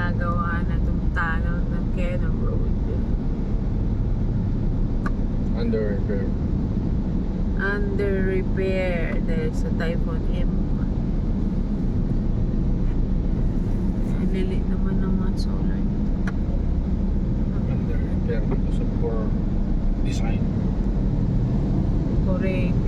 ginagawa na itong tunnel ng Quezon Road. Under repair. Under repair dahil sa Typhoon M. Ang lilit naman ng mga solar nito. Under repair dito sa poor design. Correct.